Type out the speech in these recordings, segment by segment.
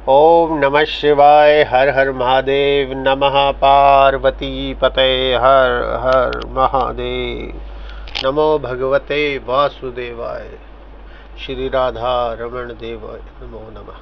ओम नमः शिवाय। हर हर महादेव। नमः पार्वती पते। हर हर महादेव। नमो भगवते वासुदेवाय। श्री राधा रमण देवाय नमो नमः।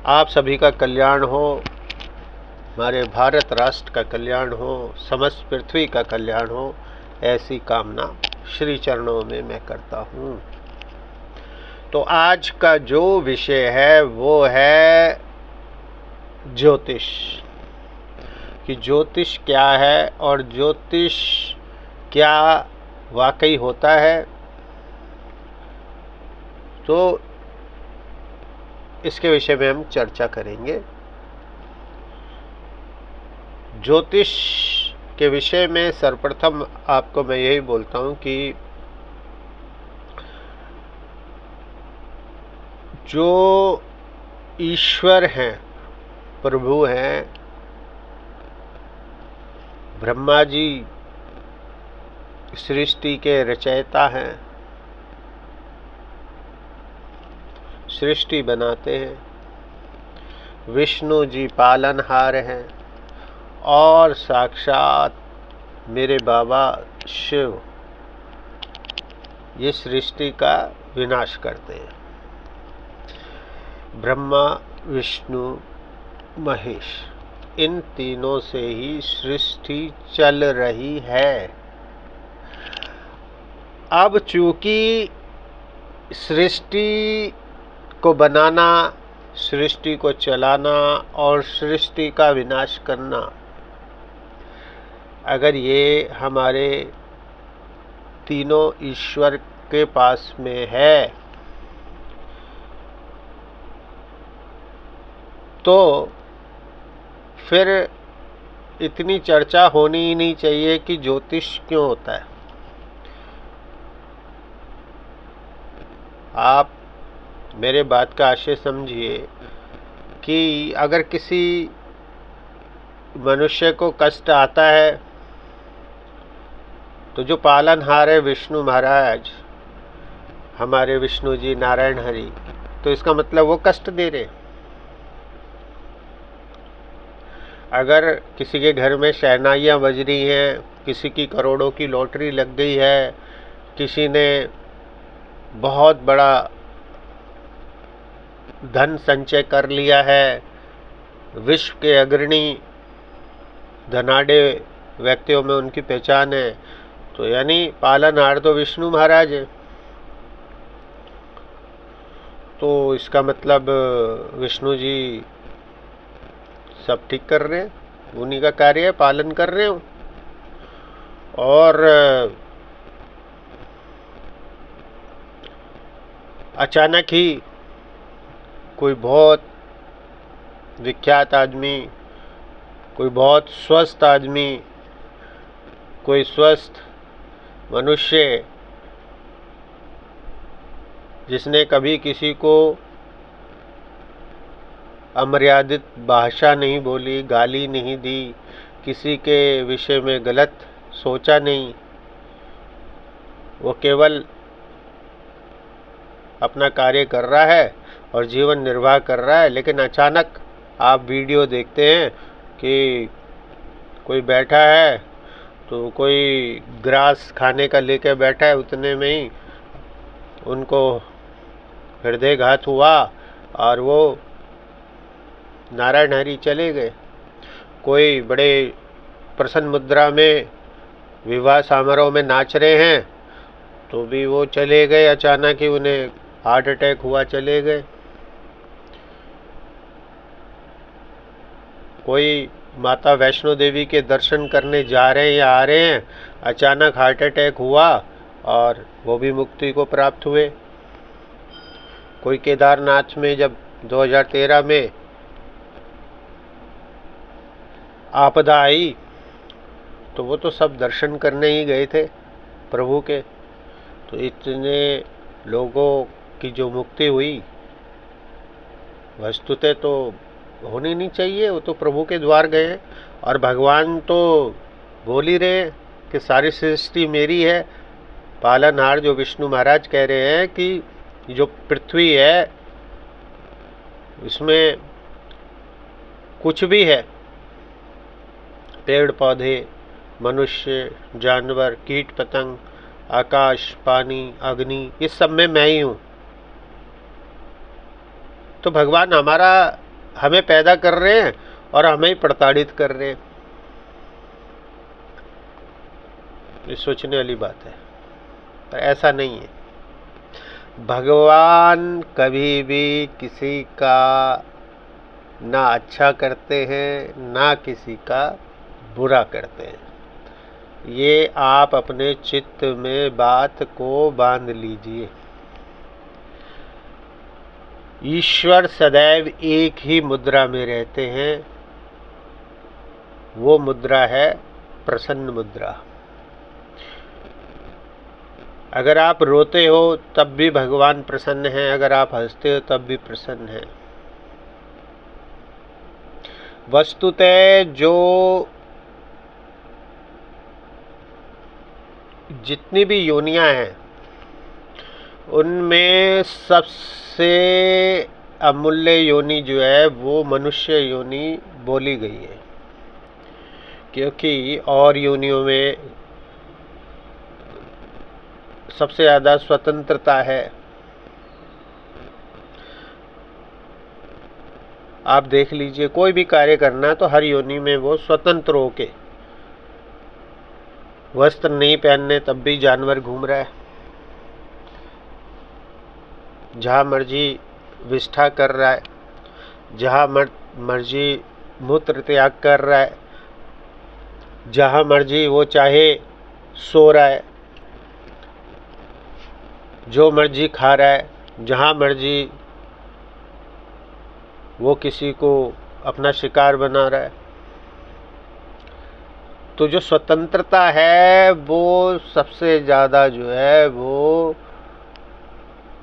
आप सभी का कल्याण हो, हमारे भारत राष्ट्र का कल्याण हो, समस्त पृथ्वी का कल्याण हो, ऐसी कामना श्री चरणों में मैं करता हूँ। तो आज का जो विषय है वो है ज्योतिष, कि ज्योतिष क्या है और ज्योतिष क्या वाकई होता है। तो इसके विषय में हम चर्चा करेंगे। ज्योतिष के विषय में सर्वप्रथम आपको मैं यही बोलता हूँ कि जो ईश्वर हैं, प्रभु हैं, ब्रह्मा जी सृष्टि के रचयिता हैं, सृष्टि बनाते हैं, विष्णु जी पालनहार हैं और साक्षात मेरे बाबा शिव ये सृष्टि का विनाश करते हैं। ब्रह्मा विष्णु महेश, इन तीनों से ही सृष्टि चल रही है। अब चूंकि सृष्टि को बनाना, सृष्टि को चलाना और सृष्टि का विनाश करना, अगर ये हमारे तीनों ईश्वर के पास में है तो फिर इतनी चर्चा होनी ही नहीं चाहिए कि ज्योतिष क्यों होता है। आप मेरे बात का आशय समझिए कि अगर किसी मनुष्य को कष्ट आता है तो जो पालनहार है विष्णु महाराज, हमारे विष्णु जी नारायण हरि, तो इसका मतलब वो कष्ट दे रहे। अगर किसी के घर में शहनाइयाँ बज रही हैं, किसी की करोड़ों की लॉटरी लग गई है, किसी ने बहुत बड़ा धन संचय कर लिया है, विश्व के अग्रणी धनाढ़े व्यक्तियों में उनकी पहचान है, तो यानी पालनहार तो विष्णु महाराज है। तो इसका मतलब विष्णु जी सब ठीक कर रहे हैं, उन्हीं का कार्य है, पालन कर रहे हो। और अचानक ही कोई बहुत विख्यात आदमी, कोई बहुत स्वस्थ आदमी, कोई स्वस्थ मनुष्य जिसने कभी किसी को अमर्यादित भाषा नहीं बोली, गाली नहीं दी, किसी के विषय में गलत सोचा नहीं, वो केवल अपना कार्य कर रहा है और जीवन निर्वाह कर रहा है। लेकिन अचानक आप वीडियो देखते हैं कि कोई बैठा है तो कोई ग्रास खाने का लेकर बैठा है, उतने में ही उनको हृदयघात हुआ और वो नारायण हरि चले गए। कोई बड़े प्रसन्न मुद्रा में विवाह समारोह में नाच रहे हैं तो भी वो चले गए, अचानक ही उन्हें हार्ट अटैक हुआ, चले गए। कोई माता वैष्णो देवी के दर्शन करने जा रहे हैं या आ रहे हैं, अचानक हार्ट अटैक हुआ और वो भी मुक्ति को प्राप्त हुए। कोई केदारनाथ में जब 2013 में आपदा आई तो वो तो सब दर्शन करने ही गए थे प्रभु के। तो इतने लोगों की जो मुक्ति हुई, वस्तुतः तो होनी नहीं चाहिए, वो तो प्रभु के द्वार गए। और भगवान तो बोल ही रहे कि सारी सृष्टि मेरी है। पालनहार जो विष्णु महाराज कह रहे हैं कि जो पृथ्वी है इसमें कुछ भी है, पेड़ पौधे, मनुष्य, जानवर, कीट पतंग, आकाश, पानी, अग्नि, इस सब में मैं ही हूँ। तो भगवान हमें पैदा कर रहे हैं और हमें ही प्रताड़ित कर रहे हैं। ये सोचने वाली बात है, पर ऐसा नहीं है। भगवान कभी भी किसी का ना अच्छा करते हैं ना किसी का बुरा करते हैं। ये आप अपने चित्त में बात को बांध लीजिए। ईश्वर सदैव एक ही मुद्रा में रहते हैं, वो मुद्रा है प्रसन्न मुद्रा। अगर आप रोते हो तब भी भगवान प्रसन्न हैं, अगर आप हंसते हो तब भी प्रसन्न हैं। वस्तुतः जो जितनी भी योनियां हैं उनमें सबसे अमूल्य योनि जो है वो मनुष्य योनि बोली गई है, क्योंकि और योनियों में सबसे ज़्यादा स्वतंत्रता है। आप देख लीजिए, कोई भी कार्य करना है तो हर योनि में वो स्वतंत्र होके, वस्त्र नहीं पहनने तब भी जानवर घूम रहा है, जहाँ मर्जी विष्ठा कर रहा है, जहाँ मर्जी मूत्र त्याग कर रहा है, जहाँ मर्जी वो चाहे सो रहा है, जो मर्जी खा रहा है, जहाँ मर्जी वो किसी को अपना शिकार बना रहा है। तो जो स्वतंत्रता है वो सबसे ज़्यादा जो है वो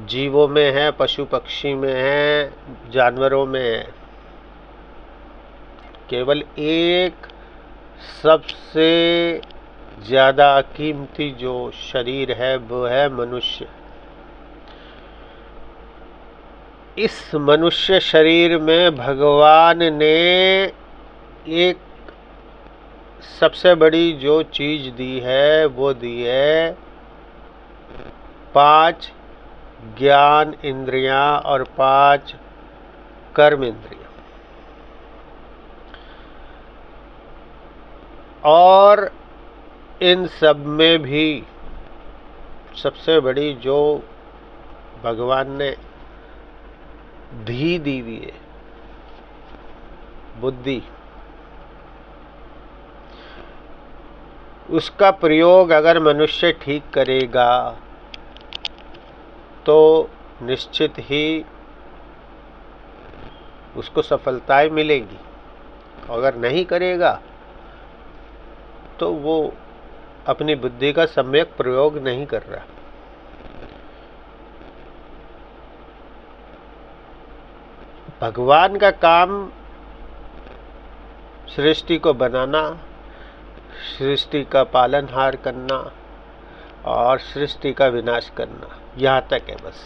जीवों में है, पशु पक्षी में है, जानवरों में है। केवल एक सबसे ज़्यादा कीमती जो शरीर है वो है मनुष्य। इस मनुष्य शरीर में भगवान ने एक सबसे बड़ी जो चीज़ दी है वो दी है 5 ज्ञान इंद्रियां और 5 कर्म इंद्रियां। और इन सब में भी सबसे बड़ी जो भगवान ने धी दी हुई है, बुद्धि, उसका प्रयोग अगर मनुष्य ठीक करेगा तो निश्चित ही उसको सफलताएं मिलेंगी। अगर नहीं करेगा तो वो अपनी बुद्धि का सम्यक प्रयोग नहीं कर रहा। भगवान का काम सृष्टि को बनाना, सृष्टि का पालनहार करना और सृष्टि का विनाश करना, यहाँ तक है बस।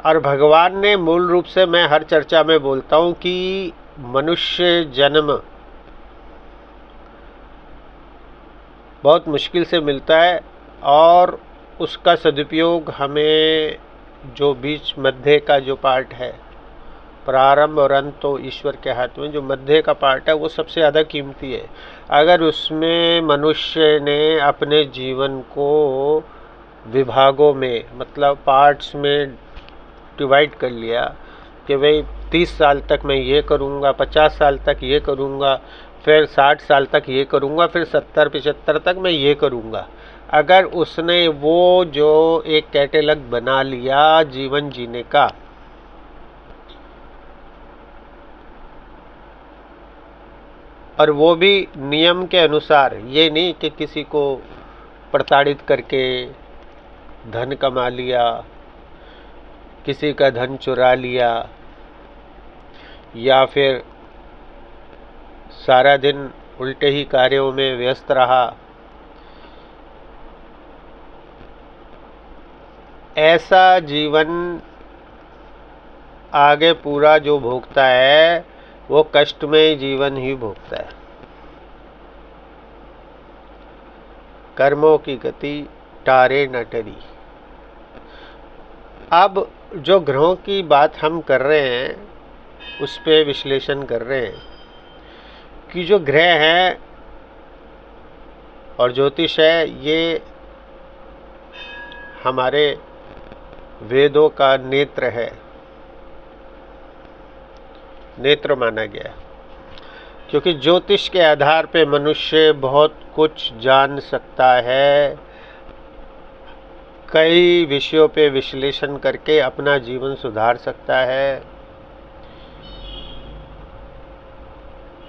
और भगवान ने मूल रूप से, मैं हर चर्चा में बोलता हूँ कि मनुष्य जन्म बहुत मुश्किल से मिलता है और उसका सदुपयोग हमें, जो बीच मध्य का जो पार्ट है, प्रारंभ और अंत तो ईश्वर के हाथ में, जो मध्य का पार्ट है वो सबसे ज़्यादा कीमती है। अगर उसमें मनुष्य ने अपने जीवन को विभागों में, मतलब पार्ट्स में डिवाइड कर लिया कि भाई 30 साल तक मैं ये करूँगा, 50 साल तक ये करूँगा, फिर 60 साल तक ये करूँगा, फिर 70-75 तक मैं ये करूँगा। अगर उसने वो जो एक कैटेलॉग बना लिया जीवन जीने का, और वो भी नियम के अनुसार, ये नहीं कि किसी को प्रताड़ित करके धन कमा लिया, किसी का धन चुरा लिया, या फिर सारा दिन उल्टे ही कार्यों में व्यस्त रहा, ऐसा जीवन आगे पूरा जो भोगता है वो कष्टमय जीवन ही भोगता है। कर्मों की गति टारे न टरी। अब जो ग्रहों की बात हम कर रहे हैं उस पे विश्लेषण कर रहे हैं कि जो ग्रह हैं और ज्योतिष है, ये हमारे वेदों का नेत्र है, नेत्र माना गया, क्योंकि ज्योतिष के आधार पे मनुष्य बहुत कुछ जान सकता है, कई विषयों पे विश्लेषण करके अपना जीवन सुधार सकता है।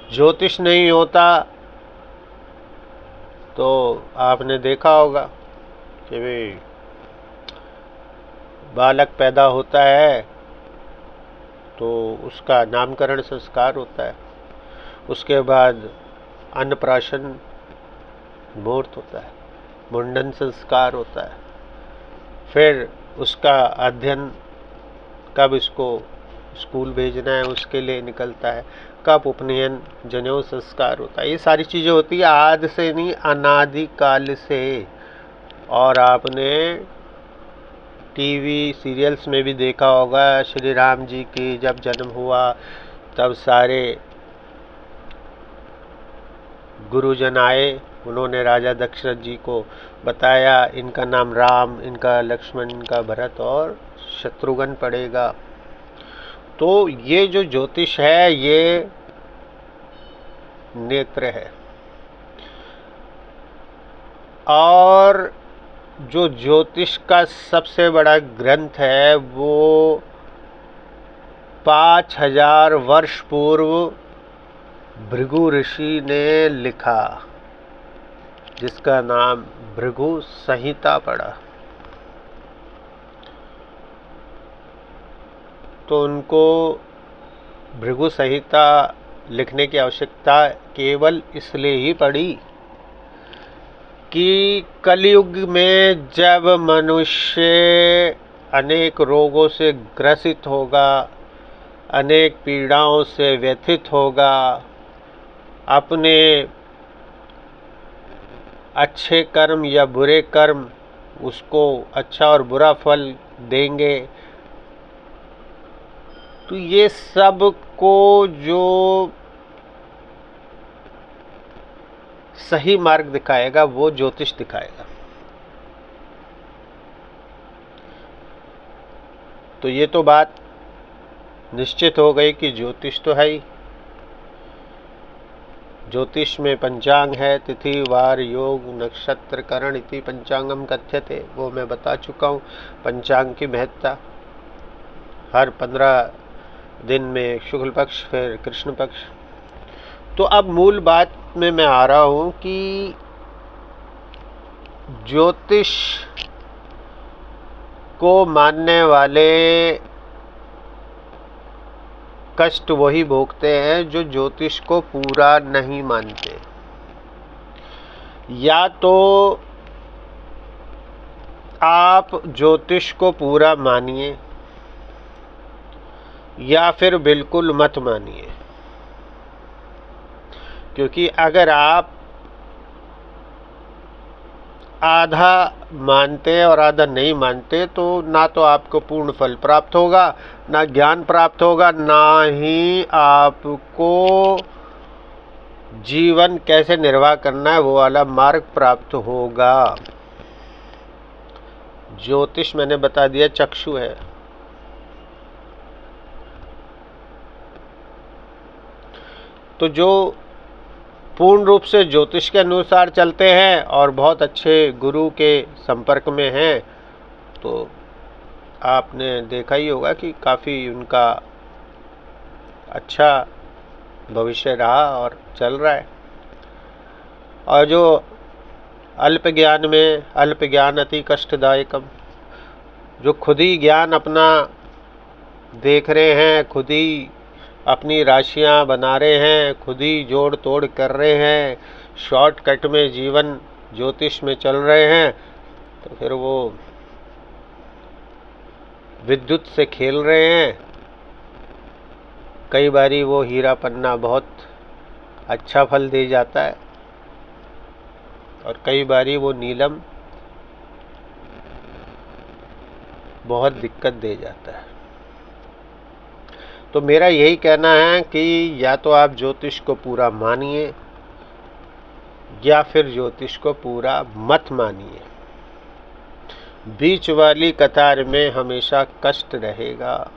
ज्योतिष नहीं होता तो आपने देखा होगा कि भाई बालक पैदा होता है तो उसका नामकरण संस्कार होता है, उसके बाद अन्नप्राशन मुहूर्त होता है, मुंडन संस्कार होता है, फिर उसका अध्ययन कब इसको स्कूल भेजना है उसके लिए निकलता है, कब उपनयन जनेऊ संस्कार होता है। ये सारी चीज़ें होती है आज से नहीं, अनादि काल से। और आपने टीवी सीरियल्स में भी देखा होगा, श्री राम जी की जब जन्म हुआ तब सारे गुरुजन आए, उन्होंने राजा दशरथ जी को बताया इनका नाम राम, इनका लक्ष्मण, इनका भरत और शत्रुघ्न पड़ेगा। तो ये जो ज्योतिष है ये नेत्र है। और जो ज्योतिष का सबसे बड़ा ग्रंथ है वो 5000 वर्ष पूर्व भृगु ऋषि ने लिखा, जिसका नाम भृगु संहिता पड़ा। तो उनको भृगु संहिता लिखने की आवश्यकता केवल इसलिए ही पड़ी कि कलयुग में जब मनुष्य अनेक रोगों से ग्रसित होगा, अनेक पीड़ाओं से व्यथित होगा, अपने अच्छे कर्म या बुरे कर्म उसको अच्छा और बुरा फल देंगे, तो ये सब को जो सही मार्ग दिखाएगा वो ज्योतिष दिखाएगा। तो ये तो बात निश्चित हो गई कि ज्योतिष तो है ही। ज्योतिष में पंचांग है, तिथि वार योग नक्षत्र करण इति पंचांगम कथ्यते, वो मैं बता चुका हूँ। पंचांग की महत्ता, हर 15 दिन में शुक्ल पक्ष, फिर कृष्ण पक्ष। तो अब मूल बात में मैं आ रहा हूँ कि ज्योतिष को मानने वाले कष्ट वही भोगते हैं जो ज्योतिष को पूरा नहीं मानते। या तो आप ज्योतिष को पूरा मानिए या फिर बिल्कुल मत मानिए, क्योंकि अगर आप आधा मानते और आधा नहीं मानते तो ना तो आपको पूर्ण फल प्राप्त होगा, ना ज्ञान प्राप्त होगा, ना ही आपको जीवन कैसे निर्वाह करना है वो वाला मार्ग प्राप्त होगा। ज्योतिष मैंने बता दिया चक्षु है। तो जो पूर्ण रूप से ज्योतिष के अनुसार चलते हैं और बहुत अच्छे गुरु के संपर्क में हैं, तो आपने देखा ही होगा कि काफ़ी उनका अच्छा भविष्य रहा और चल रहा है। और जो अल्प ज्ञान में अल्प ज्ञान अति कष्टदायकम, जो खुद ही ज्ञान अपना देख रहे हैं, खुद ही अपनी राशियां बना रहे हैं, खुद ही जोड़ तोड़ कर रहे हैं, शॉर्टकट में जीवन ज्योतिष में चल रहे हैं, तो फिर वो विद्युत से खेल रहे हैं कई बारी वो हीरा पन्ना बहुत अच्छा फल दे जाता है और कई बारी वो नीलम बहुत दिक्कत दे जाता है। तो मेरा यही कहना है कि या तो आप ज्योतिष को पूरा मानिए या फिर ज्योतिष को पूरा मत मानिए। बीच वाली कतार में हमेशा कष्ट रहेगा।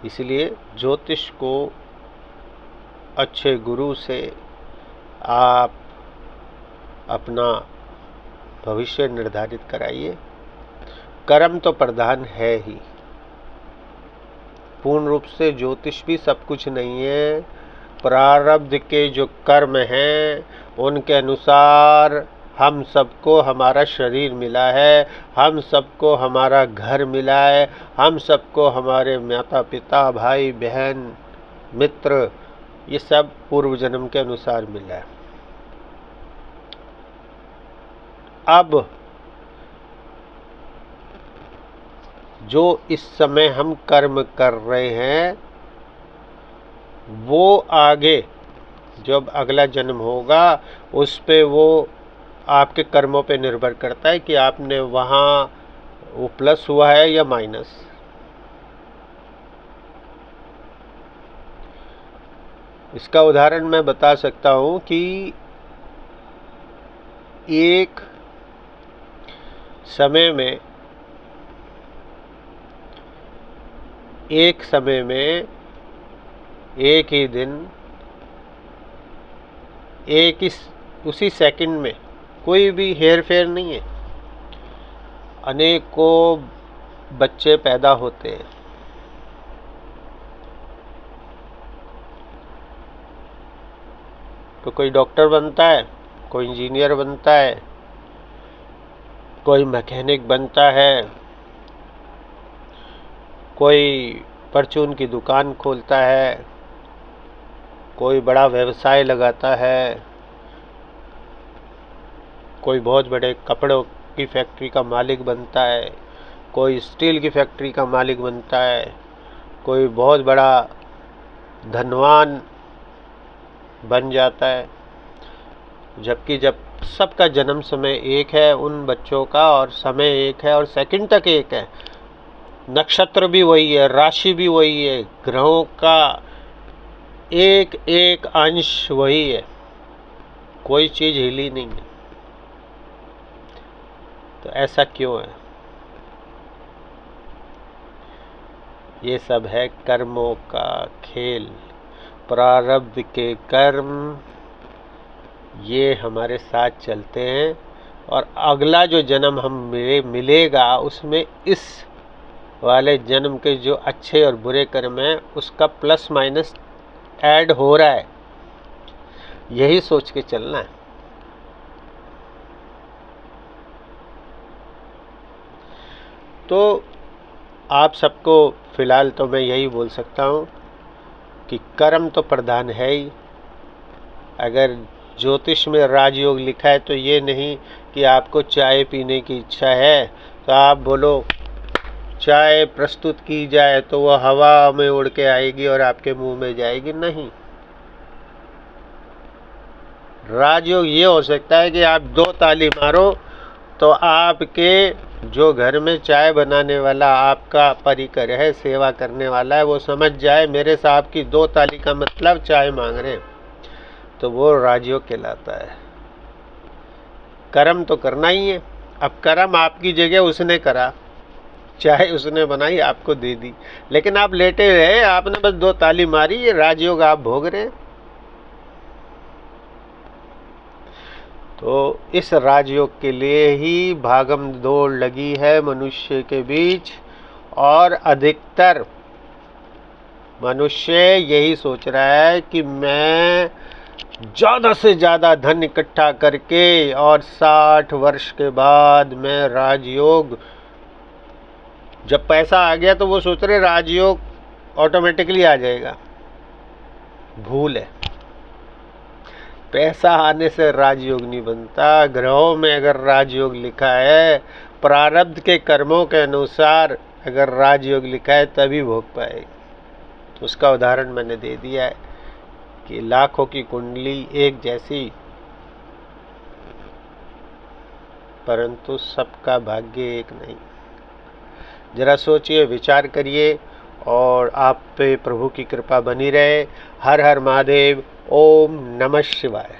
इसलिए ज्योतिष को अच्छे गुरु से आप अपना भविष्य निर्धारित कराइए। कर्म तो प्रधान है ही, पूर्ण रूप से ज्योतिष भी सब कुछ नहीं है। प्रारब्ध के जो कर्म हैं उनके अनुसार हम सबको हमारा शरीर मिला है, हम सबको हमारा घर मिला है, हम सबको हमारे माता पिता भाई बहन मित्र ये सब पूर्व जन्म के अनुसार मिला है। अब जो इस समय हम कर्म कर रहे हैं वो आगे जब अगला जन्म होगा उस पे वो आपके कर्मों पे निर्भर करता है कि आपने वहाँ वो प्लस हुआ है या माइनस। इसका उदाहरण मैं बता सकता हूँ कि एक समय में एक ही दिन उसी सेकंड में कोई भी हेर फेर नहीं है, अनेकों बच्चे पैदा होते हैं। तो कोई डॉक्टर बनता है, कोई इंजीनियर बनता है, कोई मैकेनिक बनता है, कोई परचून की दुकान खोलता है, कोई बड़ा व्यवसाय लगाता है, कोई बहुत बड़े कपड़ों की फैक्ट्री का मालिक बनता है, कोई स्टील की फैक्ट्री का मालिक बनता है, कोई बहुत बड़ा धनवान बन जाता है। जबकि जब सबका जन्म समय एक है उन बच्चों का, और समय एक है और सेकंड तक एक है, नक्षत्र भी वही है, राशि भी वही है, ग्रहों का एक एक अंश वही है, कोई चीज हिली नहीं है। तो ऐसा क्यों है? ये सब है कर्मों का खेल। प्रारब्ध के कर्म ये हमारे साथ चलते हैं और अगला जो जन्म हम मिलेगा उसमें इस वाले जन्म के जो अच्छे और बुरे कर्म हैं उसका प्लस माइनस ऐड हो रहा है, यही सोच के चलना है। तो आप सबको फिलहाल तो मैं यही बोल सकता हूँ कि कर्म तो प्रधान है ही। अगर ज्योतिष में राजयोग लिखा है तो ये नहीं कि आपको चाय पीने की इच्छा है तो आप बोलो चाय प्रस्तुत की जाए तो वह हवा में उड़ के आएगी और आपके मुंह में जाएगी, नहीं। राजयोग ये हो सकता है कि आप 2 ताली मारो तो आपके जो घर में चाय बनाने वाला आपका परिकर है, सेवा करने वाला है, वो समझ जाए मेरे साहब की 2 ताली का मतलब चाय मांग रहे हैं, तो वो राजयोग कहलाता है। कर्म तो करना ही है। अब कर्म आपकी जगह उसने करा, चाहे उसने बनाई आपको दे दी, लेकिन आप लेटे रहे, आपने बस 2 ताली मारी, ये राजयोग आप भोग रहे। तो इस राजयोग के लिए ही भागम दौड़ लगी है मनुष्य के बीच, और अधिकतर मनुष्य यही सोच रहा है कि मैं ज़्यादा से ज़्यादा धन इकट्ठा करके और 60 वर्ष के बाद मैं राजयोग, जब पैसा आ गया तो वो सोच रहे राजयोग ऑटोमेटिकली आ जाएगा। भूल है, पैसा आने से राजयोग नहीं बनता। ग्रहों में अगर राजयोग लिखा है, प्रारब्ध के कर्मों के अनुसार अगर राजयोग लिखा है तभी भोग पाएगी। उसका उदाहरण मैंने दे दिया है कि लाखों की कुंडली एक जैसी, परंतु सबका भाग्य एक नहीं। जरा सोचिए, विचार करिए, और आप पे प्रभु की कृपा बनी रहे। हर हर महादेव। ओम नमः शिवाय।